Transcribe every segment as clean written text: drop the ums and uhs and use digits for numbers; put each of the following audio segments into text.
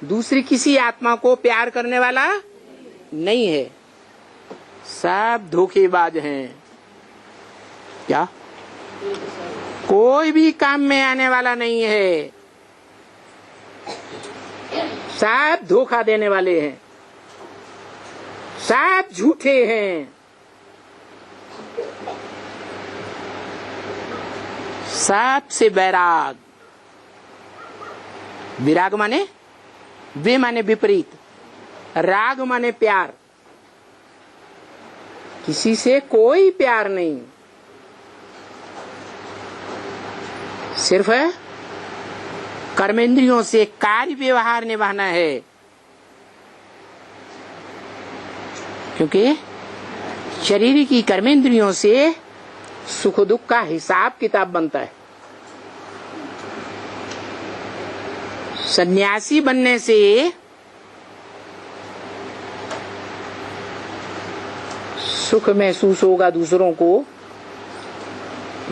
दूसरी किसी आत्मा को प्यार करने वाला नहीं है, सब धोखेबाज हैं। क्या? कोई भी काम में आने वाला नहीं है, सब धोखा देने वाले हैं, सब झूठे हैं, सब से वैराग। विराग माने वे माने विपरीत, राग माने प्यार। किसी से कोई प्यार नहीं, सिर्फ कर्मेंद्रियों से कार्य व्यवहार निभाना है, क्योंकि शरीर की कर्मेंद्रियों से सुख दुख का हिसाब किताब बनता है। सन्यासी बनने से सुख महसूस होगा दूसरों को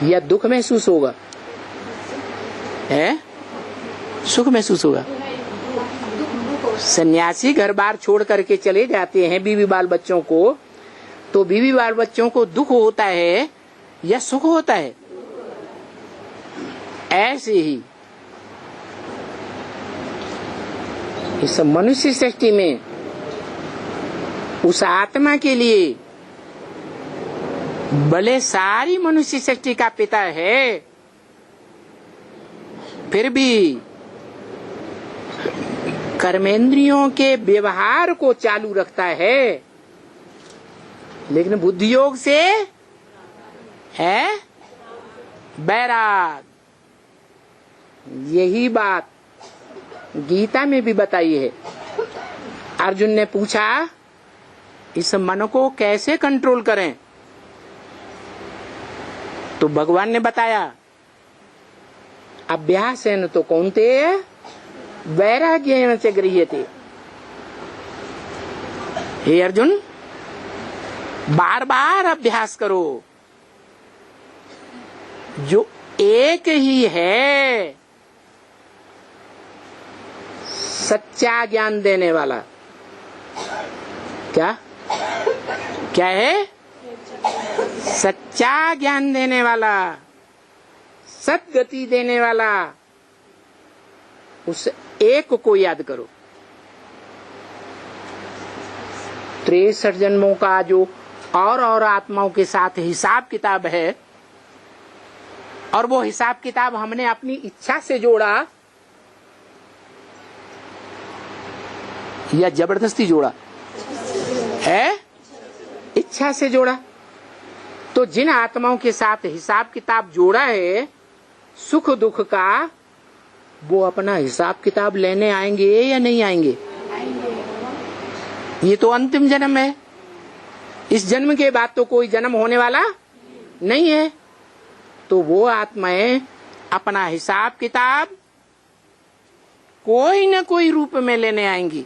या दुख महसूस होगा? है? सुख महसूस होगा। सन्यासी घर बार छोड़ करके चले जाते हैं बीवी बाल बच्चों को, तो बीवी बाल बच्चों को दुख होता है या सुख होता है? ऐसे ही इस मनुष्य सृष्टि में उस आत्मा के लिए भले सारी मनुष्य सृष्टि का पिता है, फिर भी कर्मेंद्रियों के व्यवहार को चालू रखता है, लेकिन बुद्धि योग से है वैराग। यही बात गीता में भी बताई है। अर्जुन ने पूछा इस मन को कैसे कंट्रोल करें, तो भगवान ने बताया अभ्यासेन तो कौन्तेय वैराग्येन च गृह्यते। हे अर्जुन, बार बार अभ्यास करो। जो एक ही है सच्चा ज्ञान देने वाला। क्या क्या है? सच्चा ज्ञान देने वाला, सद्गति देने वाला, उस एक को याद करो। 63 जन्मों का जो और आत्माओं के साथ हिसाब किताब है, और वो हिसाब किताब हमने अपनी इच्छा से जोड़ा या जबरदस्ती जोड़ा है? इच्छा से जोड़ा। तो जिन आत्माओं के साथ हिसाब किताब जोड़ा है सुख दुख का, वो अपना हिसाब किताब लेने आएंगे या नहीं आएंगे? ये तो अंतिम जन्म है। इस जन्म के बाद तो कोई जन्म होने वाला नहीं है। तो वो आत्माएं अपना हिसाब किताब कोई न कोई रूप में लेने आएंगी।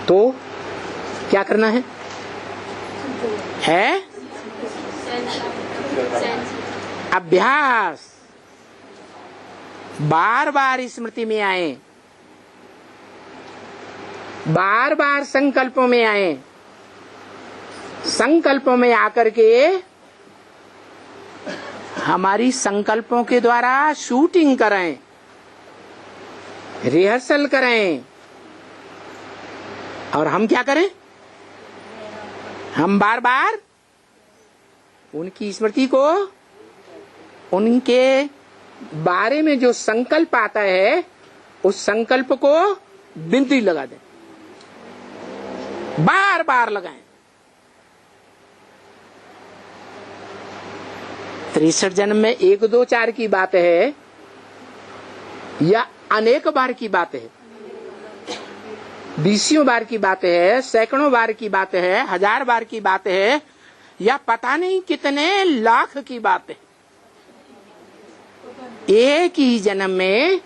तो क्या करना है? अभ्यास। बार बार स्मृति में आए, बार बार संकल्पों में आए, संकल्पों में आकर के हमारी संकल्पों के द्वारा शूटिंग करें, रिहर्सल करें। और हम क्या करें? हम बार बार उनकी स्मृति को, उनके बारे में जो संकल्प आता है उस संकल्प को बिंदी लगा दें, बार बार लगाएं। 63 जन्म में 1 2 4 की बात है या अनेक बार की बात है? 20 बार की बात है, सैकड़ों बार की बात है, 1000 बार की बात है, या पता नहीं कितने लाख की बात है? एक ही जन्म में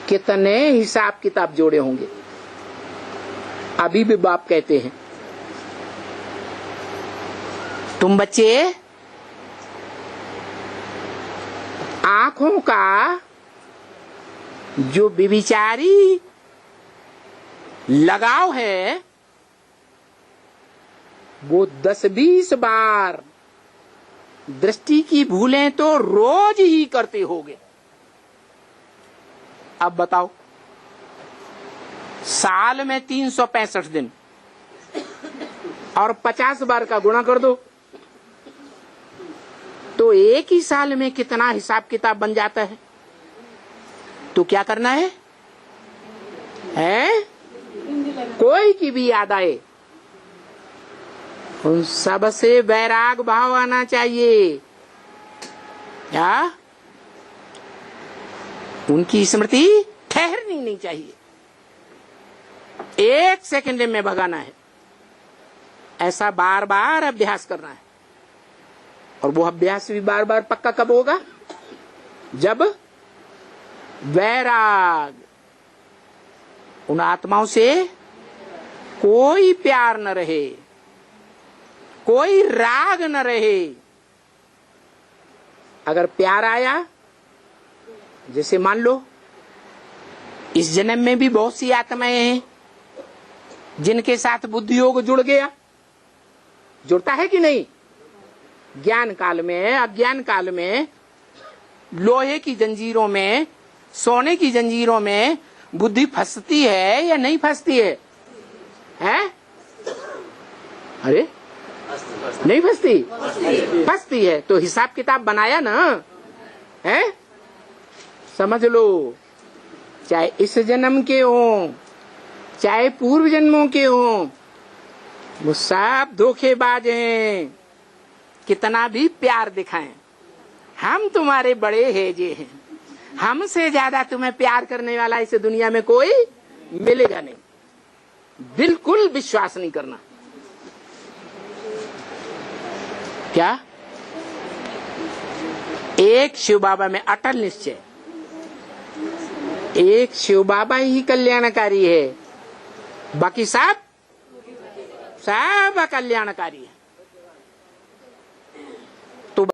कितने हिसाब किताब जोड़े होंगे? अभी भी बाप कहते हैं तुम बच्चे आंखों का जो व्यभिचारी लगाव है वो 10-20 बार दृष्टि की भूलें तो रोज ही करते होगे। अब बताओ, साल में 365 दिन और 50 बार का गुणा कर दो तो एक ही साल में कितना हिसाब किताब बन जाता है। तो क्या करना है? कोई की भी याद आए उन सब से वैराग भाव आना चाहिए। क्या? उनकी स्मृति ठहरनी नहीं चाहिए, 1 सेकंड में भगाना है। ऐसा बार बार अभ्यास करना है। और वो अभ्यास भी बार बार पक्का कब होगा? जब वैराग, उन आत्माओं से कोई प्यार न रहे, कोई राग न रहे। अगर प्यार आया, जैसे मान लो इस जन्म में भी बहुत सी आत्माएं हैं जिनके साथ बुद्धि योग जुड़ गया, जुड़ता है कि नहीं? ज्ञान काल में, अज्ञान काल में, लोहे की जंजीरों में, सोने की जंजीरों में बुद्धि फंसती है या नहीं फंसती है? हैं? अरे नहीं फंसती? फंसती है। तो हिसाब किताब बनाया ना है, समझ लो। चाहे इस जन्म के हो, चाहे पूर्व जन्मों के हो, वो सब धोखेबाज हैं। कितना भी प्यार दिखाएं, हम तुम्हारे बड़े हेजे हैं, हमसे ज्यादा तुम्हें प्यार करने वाला इस दुनिया में कोई मिलेगा नहीं। बिल्कुल विश्वास नहीं करना। क्या? एक शिव बाबा में अटल निश्चय, एक शिव बाबा ही कल्याणकारी है, बाकी सब अकल्याणकारी है।